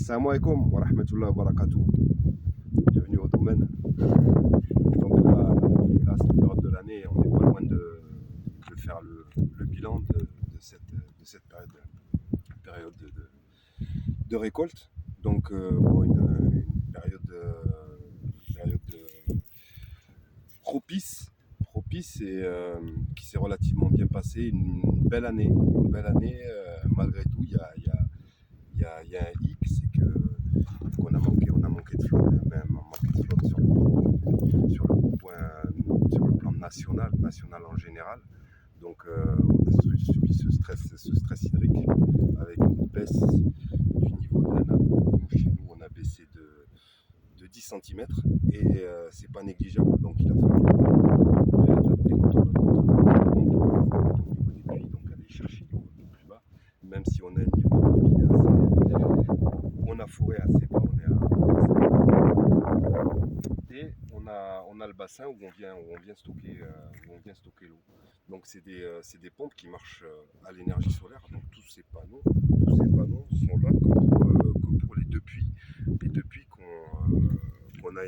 Assalamu alaikum wa rahmatullahi wa barakatuh. Bienvenue au domaine. Donc là, cette période de l'année, on n'est pas loin de faire le bilan de cette période de récolte. Donc une période propice et qui s'est relativement bien passée. Une belle année. Malgré tout, il y a un hic, c'est qu'on a manqué de flotte, même manqué de flotte sur le plan national en général. Donc on a subi ce stress hydrique avec une baisse du niveau de la nappe. Chez nous, on a baissé de 10 cm et c'est pas négligeable. Donc il a fallu adapter notre pompe au niveau des puits, donc aller chercher l'eau un peu plus bas, même si on a un niveau qui est on a foré assez bas, et on a le bassin où on vient stocker l'eau. Donc c'est des pompes qui marchent à l'énergie solaire. Donc tous ces panneaux sont là que pour les deux puits qu'on a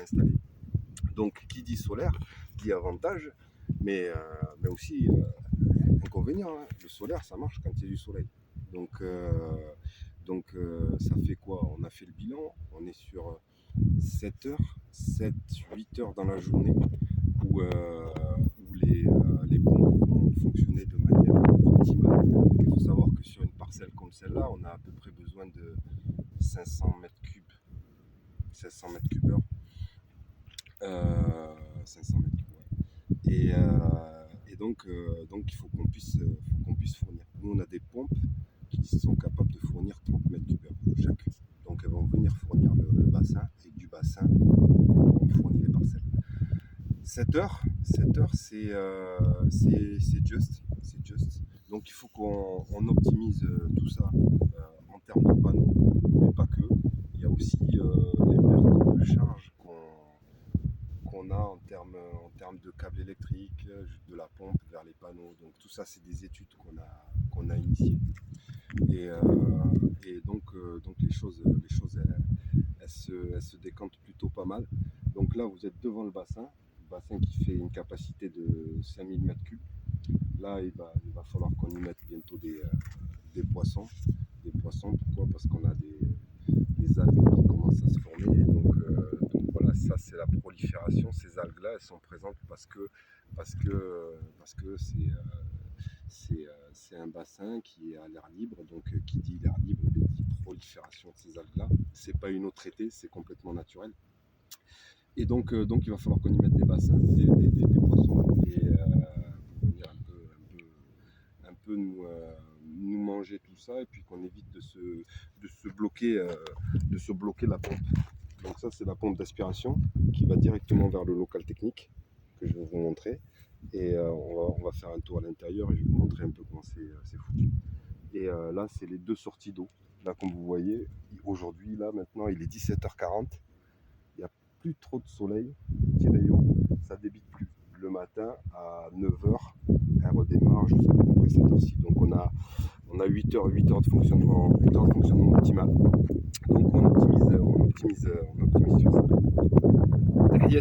installés. Donc qui dit solaire dit avantage, mais aussi inconvénient. Hein. Le solaire, ça marche quand il y a du soleil. Donc ça fait quoi? On a fait le bilan, on est sur 7 heures, 7-8 heures dans la journée où les pompes vont fonctionner de manière optimale. Il faut savoir que sur une parcelle comme celle-là, on a à peu près besoin de 500 mètres cubes, 1600 mètres cubes heure. 500 mètres cubes, ouais. Et donc il faut qu'on puisse fournir. Nous, on a des pompes qui sont capables de fournir 30 mètres cubes heure chacune. Donc elles vont venir fournir le bassin, et du bassin, on fournit les parcelles. 7 heures, c'est juste. Donc il faut qu'on optimise tout ça en termes de panneaux, mais pas que. Il y a aussi les pertes de charge qu'on a en termes de câbles électriques, de la pompe vers les panneaux. Donc tout ça, c'est des études qu'on a initiées. Et donc les choses elles se décantent plutôt pas mal. Donc là, vous êtes devant le bassin qui fait une capacité de 5000 mètres cubes. Là, il va falloir qu'on y mette bientôt des poissons. Pourquoi? Parce qu'on a des algues qui commencent à se former. Donc voilà, ça c'est la prolifération. Ces algues-là, elles sont présentes parce que c'est un bassin qui est à l'air libre. Donc qui dit l'air libre, dit prolifération de ces algues-là. C'est pas une eau traitée, c'est complètement naturel. Et donc il va falloir qu'on y mette des bassins, des poissons, et pour venir un peu nous manger tout ça, et puis qu'on évite de se bloquer la pompe. Donc ça, c'est la pompe d'aspiration qui va directement vers le local technique que je vais vous montrer. Et on va faire un tour à l'intérieur et je vais vous montrer un peu comment c'est foutu. Et là, c'est les deux sorties d'eau. Là, comme vous voyez, aujourd'hui, là maintenant, il est 17h40. Il n'y a plus trop de soleil, petit rayon, ça débite plus. Le matin à 9h, elle redémarre jusqu'à peu près 7h6. Donc on a 8 heures de fonctionnement optimal. Donc on optimise sur ça.